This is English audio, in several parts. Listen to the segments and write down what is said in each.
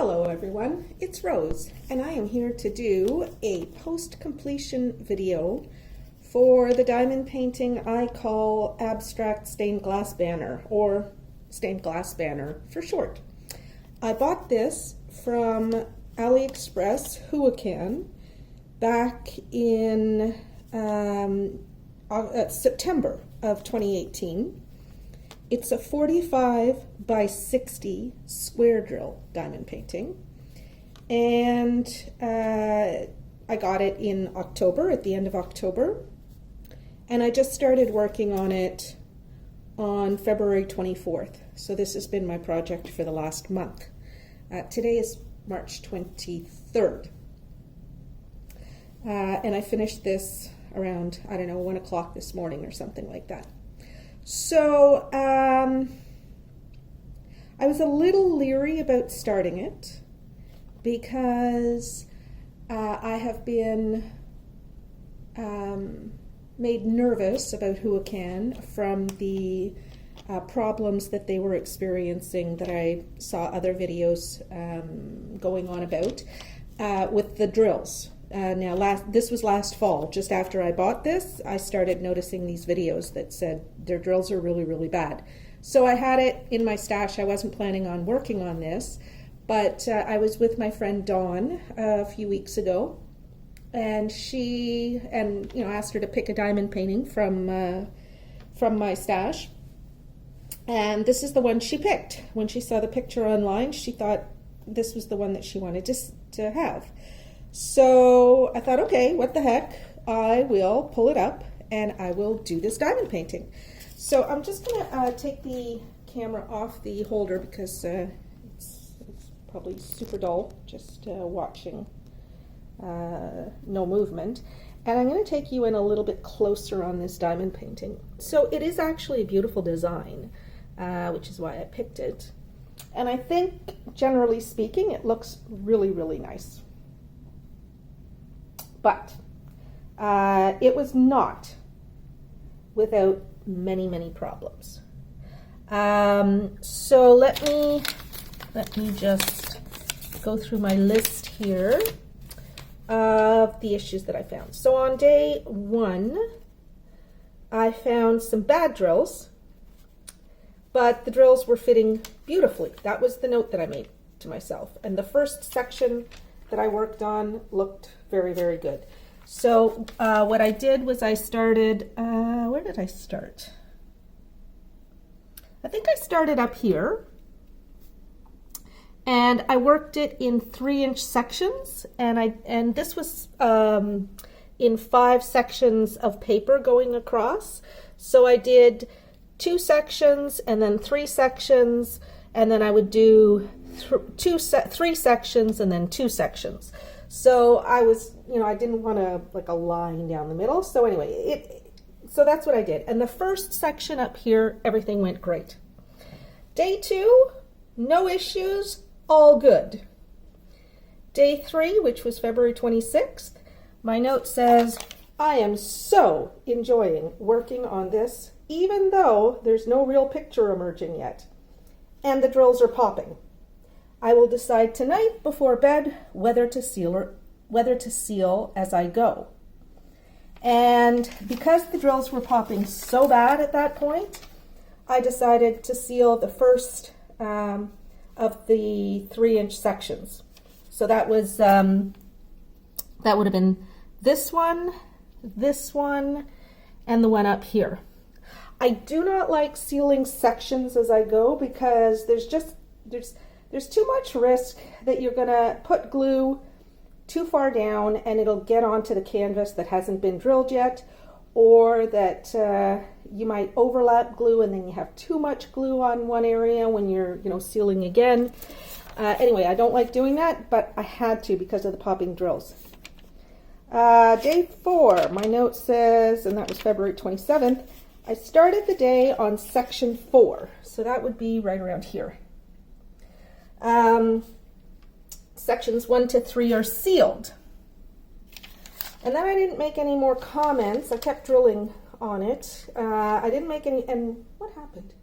Hello everyone, it's Rose, and I am here to do a post-completion video for the diamond painting I call Abstract Stained Glass Banner, or Stained Glass Banner for short. I bought this from AliExpress, Huacan, back in September of 2018. It's a 45 by 60 square drill diamond painting, and I got it in October, at the end of October, and I just started working on it on February 24th. So this has been my project for the last month. Today is March 23rd, and I finished this around, I don't know, 1 o'clock this morning or something like that. So I was a little leery about starting it because I have been made nervous about Huacan from the problems that they were experiencing that I saw other videos going on about with the drills. This was last fall. Just after I bought this, I started noticing these videos that said their drills are really, really bad. So I had it in my stash. I wasn't planning on working on this, but I was with my friend Dawn a few weeks ago, and asked her to pick a diamond painting from my stash. And this is the one she picked. When she saw the picture online, she thought this was the one that she wanted to have. So I thought, okay, what the heck, I will pull it up and I will do this diamond painting. So I'm just going to take the camera off the holder because it's probably super dull just watching, no movement. And I'm going to take you in a little bit closer on this diamond painting. So it is actually a beautiful design, which is why I picked it. And I think, generally speaking, it looks really, really nice. But it was not without many, many problems. So let me just go through my list here of the issues that I found. So on day 1, I found some bad drills, but the drills were fitting beautifully. That was the note that I made to myself. And the first section that I worked on looked very, very good. So what I did was I started, where did I start? I think I started up here, and I worked it in 3-inch sections, and this was in 5 sections of paper going across. So I did 2 sections and then 3 sections, and then I would do 3 sections and then 2 sections. So I was, I didn't want a line down the middle. So anyway, so that's what I did. And the first section up here, everything went great. Day 2, no issues, all good. Day 3, which was February 26th, my note says, I am so enjoying working on this, even though there's no real picture emerging yet, and the drills are popping. I will decide tonight before bed whether to seal as I go. And because the drills were popping so bad at that point, I decided to seal the first of the 3-inch sections. So that was that would have been this one, and the one up here. I do not like sealing sections as I go because there's too much risk that you're gonna put glue too far down and it'll get onto the canvas that hasn't been drilled yet, or that you might overlap glue and then you have too much glue on one area when you're sealing again. Anyway, I don't like doing that, but I had to because of the popping drills. Day 4, my note says, and that was February 27th, I started the day on section 4, so that would be right around here. Sections 1 to 3 are sealed. And then I didn't make any more comments. I kept drilling on it. I didn't make any, and what happened?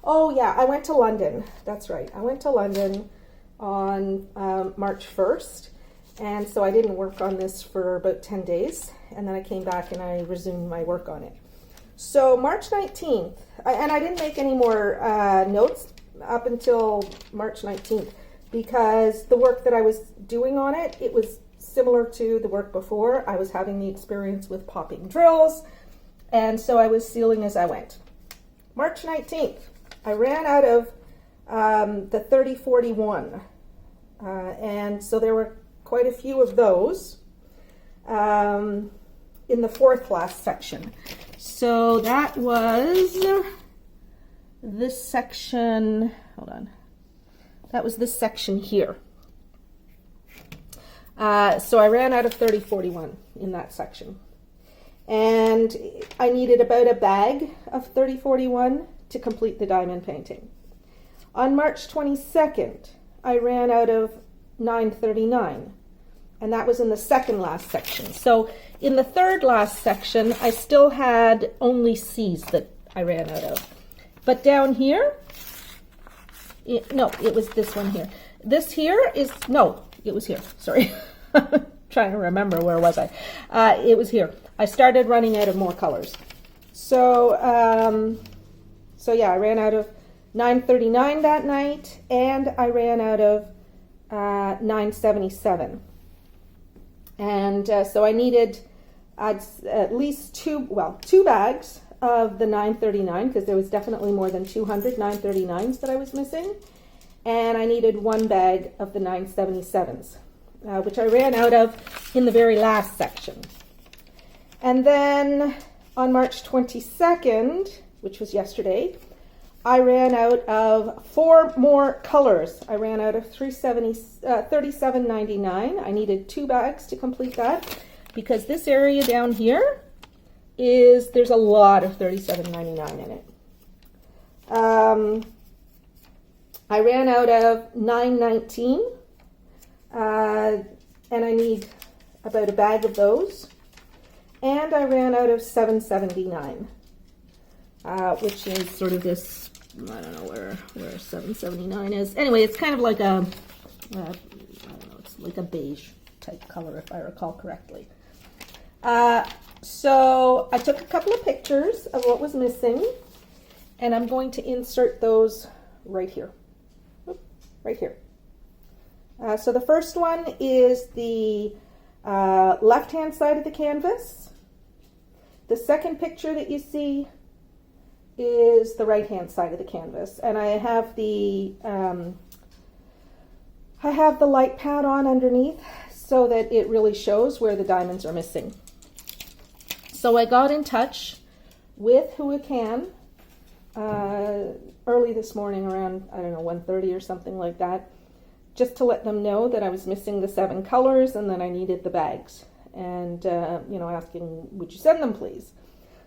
Oh yeah, I went to London. That's right. I went to London on March 1st. And so I didn't work on this for about 10 days. And then I came back and I resumed my work on it. So March 19th, and I didn't make any more notes up until March 19th because the work that I was doing on it, it was similar to the work before. I was having the experience with popping drills, and so I was sealing as I went. March 19th, I ran out of the 3041, and so there were quite a few of those in the fourth last section. So that was this section, hold on, that was this section here. So I ran out of 3041 in that section. And I needed about a bag of 3041 to complete the diamond painting. On March 22nd, I ran out of 939, and that was in the second last section. So in the third last section, I still had only C's that I ran out of. But down here, no, it was this one here. This here is, no, it was here, sorry. Trying to remember, where was I? It was here. I started running out of more colors. So, yeah, I ran out of 939 that night, and I ran out of 977. And so I needed at least two bags of the 939, because there was definitely more than 200 939s that I was missing. And I needed one bag of the 977s, which I ran out of in the very last section. And then on March 22nd, which was yesterday, I ran out of 4 more colors. I ran out of 37.99. I needed 2 bags to complete that, because this area down here there's a lot of 37.99 in it. I ran out of 919, and I need about a bag of those. And I ran out of 779, which is sort of this, I don't know where 779 is. Anyway, it's kind of like a, I don't know, it's like a beige type color, if I recall correctly. So I took a couple of pictures of what was missing, and I'm going to insert those right here. Right here. So the first one is the left-hand side of the canvas. The second picture that you see is the right-hand side of the canvas, and I have the light pad on underneath so that it really shows where the diamonds are missing. So I got in touch with Huacan early this morning around, I don't know, 1:30 or something like that, just to let them know that I was missing the 7 colors and that I needed the bags, and asking, would you send them please?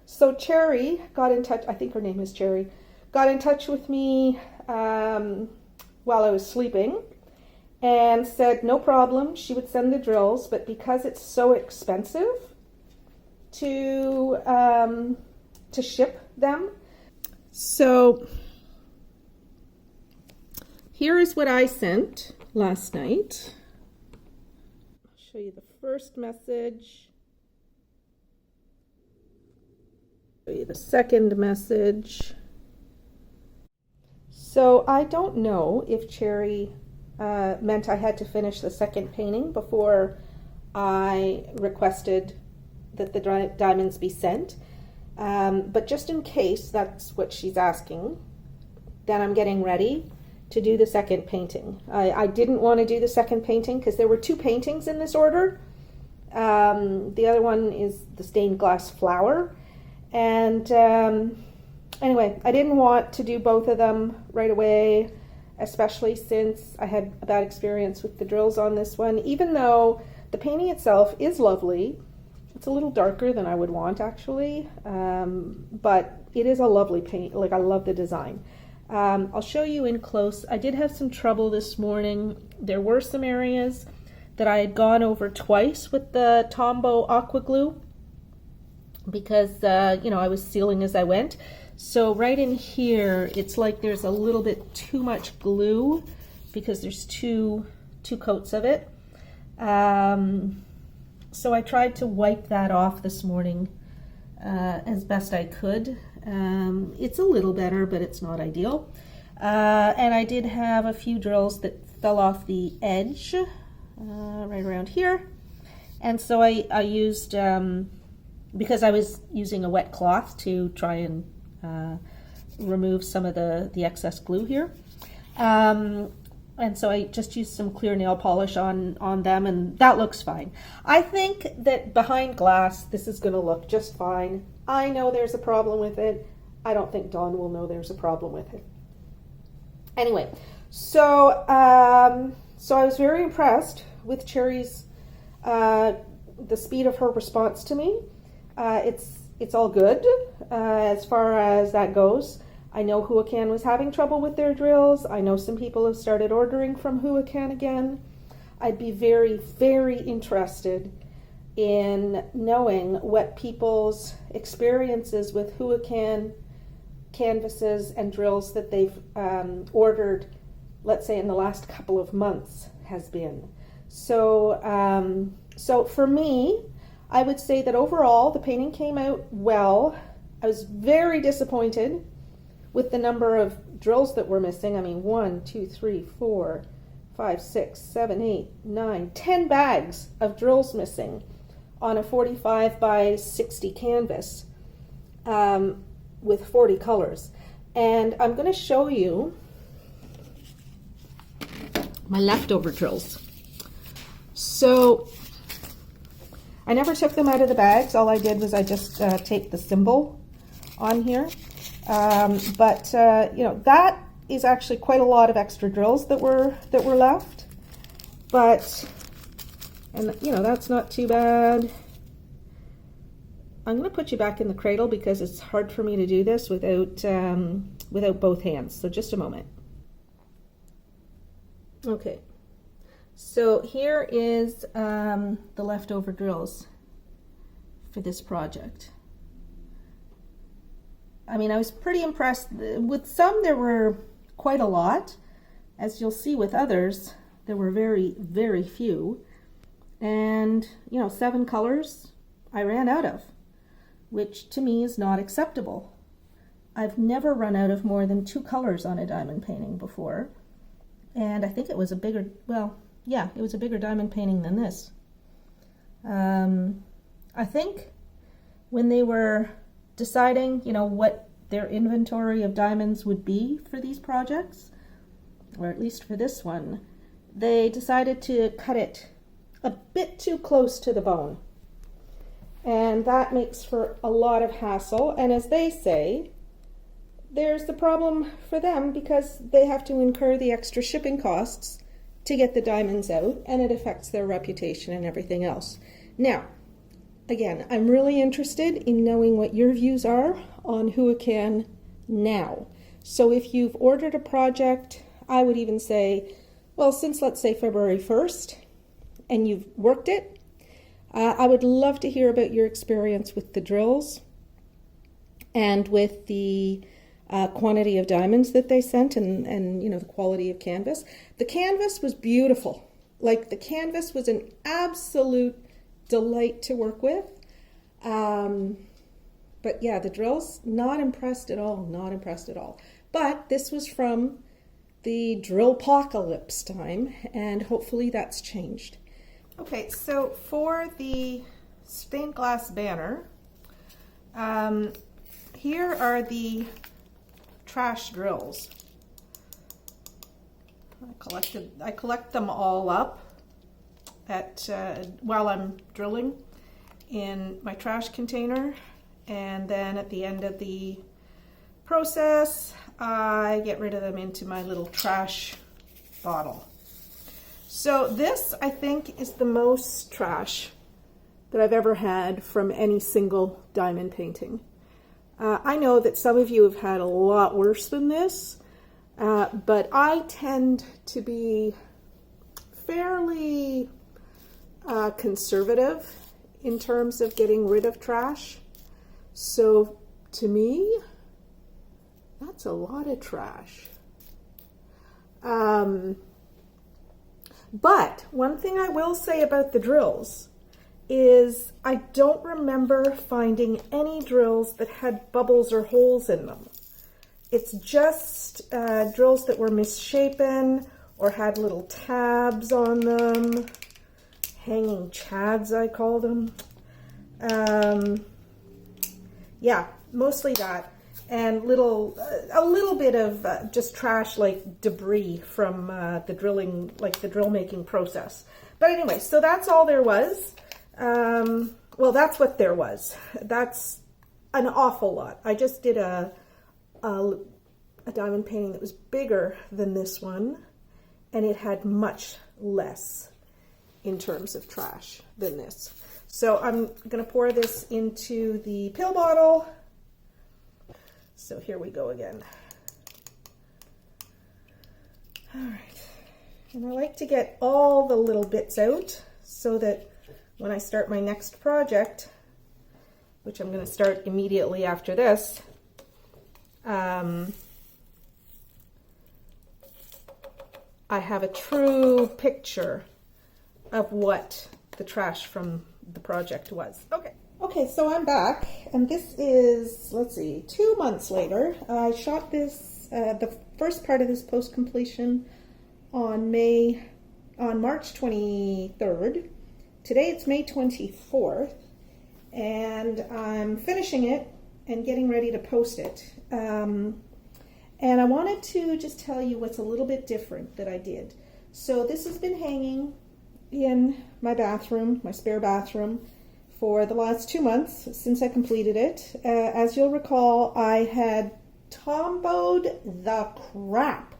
So Cherry got in touch, I think her name is Cherry, got in touch with me while I was sleeping and said no problem, she would send the drills, but because it's so expensive to ship them. So here is what I sent last night. I'll show you the first message. Show you the second message. So I don't know if Cherry meant I had to finish the second painting before I requested that the diamonds be sent. But just in case that's what she's asking, then I'm getting ready to do the second painting. I didn't want to do the second painting because there were 2 paintings in this order. The other one is the stained glass flower. And anyway, I didn't want to do both of them right away, especially since I had a bad experience with the drills on this one. Even though the painting itself is lovely, it's a little darker than I would want actually, but it is a lovely paint. Like, I love the design. I'll show you in close. I did have some trouble this morning. There were some areas that I had gone over twice with the Tombow aqua glue because I was sealing as I went. So right in here, it's like there's a little bit too much glue because there's two coats of it. So I tried to wipe that off this morning as best I could. It's a little better, but it's not ideal. And I did have a few drills that fell off the edge right around here. And so I used, because I was using a wet cloth to try and remove some of the excess glue here. And so I just used some clear nail polish on them, and that looks fine. I think that behind glass, this is going to look just fine. I know there's a problem with it. I don't think Dawn will know there's a problem with it. Anyway, so so I was very impressed with Cherry's, the speed of her response to me. It's all good as far as that goes. I know Huacan was having trouble with their drills. I know some people have started ordering from Huacan again. I'd be very, very interested in knowing what people's experiences with Huacan canvases and drills that they've ordered, let's say in the last couple of months, has been. So, so for me, I would say that overall the painting came out well. I was very disappointed with the number of drills that were missing. I mean, 1, 2, 3, 4, 5, 6, 7, 8, 9, 10 bags of drills missing on a 45 by 60 canvas with 40 colors. And I'm going to show you my leftover drills. So I never took them out of the bags. All I did was I just taped the symbol on here. But you know, that is actually quite a lot of extra drills that were left. But, and you know, that's not too bad. I'm going to put you back in the cradle because it's hard for me to do this without without both hands. So just a moment. Okay. So here is the leftover drills for this project. I mean, I was pretty impressed. With some, there were quite a lot. As you'll see with others, there were very, very few. And, you know, 7 colors I ran out of, which to me is not acceptable. I've never run out of more than 2 colors on a diamond painting before. And I think it was a bigger, well, yeah, it was a bigger diamond painting than this. I think when they were deciding, you know, what their inventory of diamonds would be for these projects, or at least for this one, they decided to cut it a bit too close to the bone. And that makes for a lot of hassle. And as they say, there's the problem for them because they have to incur the extra shipping costs to get the diamonds out, and it affects their reputation and everything else. Now, again, I'm really interested in knowing what your views are on Huacan now. So if you've ordered a project, I would even say, well, since let's say February 1st, and you've worked it, I would love to hear about your experience with the drills and with the quantity of diamonds that they sent, and you know, the quality of canvas. The canvas was beautiful. Like, the canvas was an absolute delight to work with. But yeah, the drills, not impressed at all, not impressed at all. But this was from the drill-pocalypse time, and hopefully that's changed. Okay, so for the stained glass banner, here are the trash drills. I collect them all up at while I'm drilling in my trash container, and then at the end of the process I get rid of them into my little trash bottle. So this, I think, is the most trash that I've ever had from any single diamond painting. I know that some of you have had a lot worse than this, but I tend to be fairly conservative in terms of getting rid of trash. So to me, that's a lot of trash. But one thing I will say about the drills is I don't remember finding any drills that had bubbles or holes in them. It's just drills that were misshapen or had little tabs on them, hanging chads I call them. Yeah, mostly that, and a little bit of just trash like debris from the drilling, like the drill making process. But anyway, so that's all there was. Well, that's what there was. That's an awful lot. I just did a diamond painting that was bigger than this one, and it had much less in terms of trash than this. So I'm going to pour this into the pill bottle. So here we go again. All right. And I like to get all the little bits out so that when I start my next project, which I'm going to start immediately after this, I have a true picture of what the trash from the project was. Okay, so I'm back, and this is, let's see, 2 months later. I shot this, the first part of this post-completion on March 23rd. Today it's May 24th, and I'm finishing it and getting ready to post it. And I wanted to just tell you what's a little bit different that I did. So this has been hanging in my bathroom, my spare bathroom, for the last 2 months since I completed it. As you'll recall, I had Tomboed the crap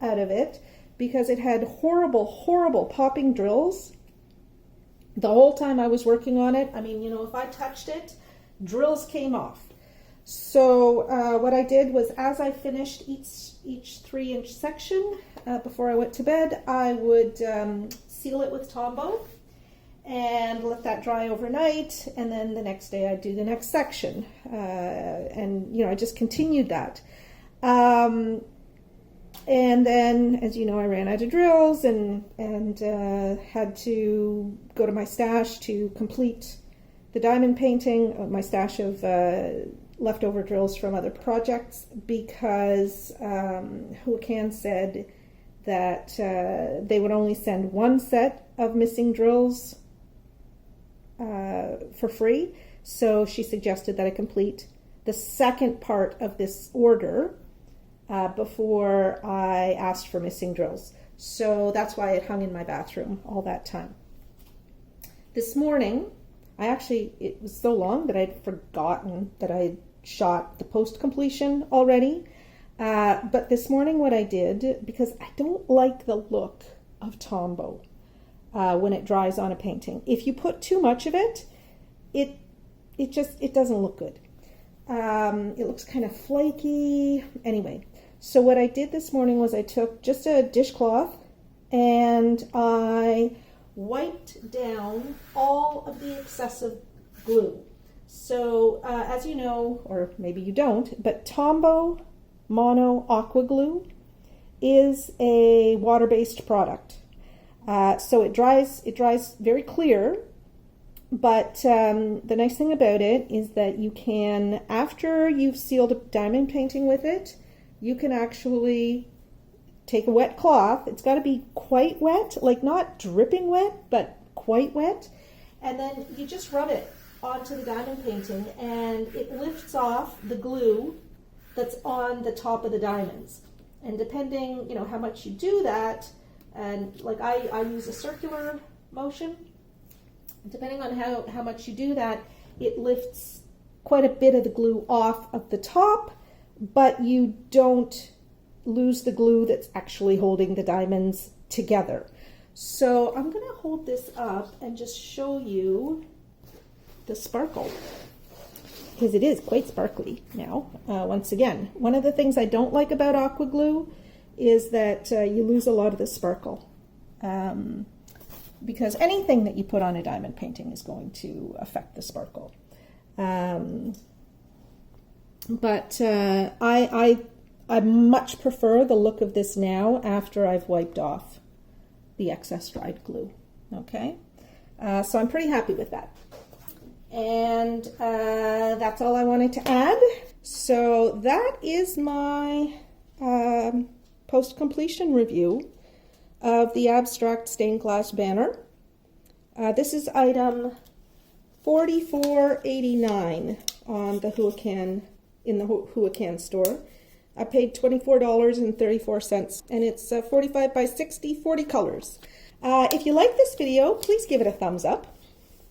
out of it because it had horrible, horrible popping drills the whole time I was working on it. I mean, you know, if I touched it, drills came off. So what I did was, as I finished each 3-inch section before I went to bed, I would seal it with Tombow and let that dry overnight, and then the next day I'd do the next section. And, you know, I just continued that. And then, as you know, I ran out of drills and had to go to my stash to complete the diamond painting, my stash of leftover drills from other projects, because Huacan said that they would only send one set of missing drills for free. So she suggested that I complete the second part of this order before I asked for missing drills. So that's why it hung in my bathroom all that time. This morning, it was so long that I'd forgotten that I shot the post-completion already. But this morning what I did, because I don't like the look of Tombow when it dries on a painting. If you put too much of it, it doesn't look good. It looks kind of flaky. Anyway, so what I did this morning was I took just a dishcloth and I wiped down all of the excessive glue. So as you know, or maybe you don't, but Tombow Mono Aqua Glue is a water-based product. So it dries very clear, but the nice thing about it is that you can, after you've sealed a diamond painting with it, you can actually take a wet cloth. It's got to be quite wet, like not dripping wet, but quite wet, and then you just rub it onto the diamond painting, and it lifts off the glue that's on the top of the diamonds. And depending, you know, how much you do that, and like I use a circular motion, depending on how much you do that, it lifts quite a bit of the glue off of the top, but you don't lose the glue that's actually holding the diamonds together. So I'm going to hold this up and just show you the sparkle, because it is quite sparkly now. Once again, one of the things I don't like about aqua glue is that you lose a lot of the sparkle, because anything that you put on a diamond painting is going to affect the sparkle. But I much prefer the look of this now after I've wiped off the excess dried glue. Okay, so I'm pretty happy with that. And that's all I wanted to add. So that is my post-completion review of the abstract stained glass banner. This is item 44.89 on the Huacan, in the Huacan store. I paid $24.34, and it's 45 by 60, 40 colors. If you like this video, please give it a thumbs up.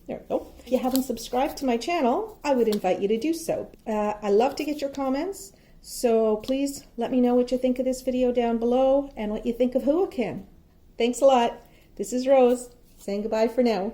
There we go. If you haven't subscribed to my channel, I would invite you to do so. I love to get your comments, so please let me know what you think of this video down below and what you think of Huacan. Thanks a lot. This is Rose, saying goodbye for now.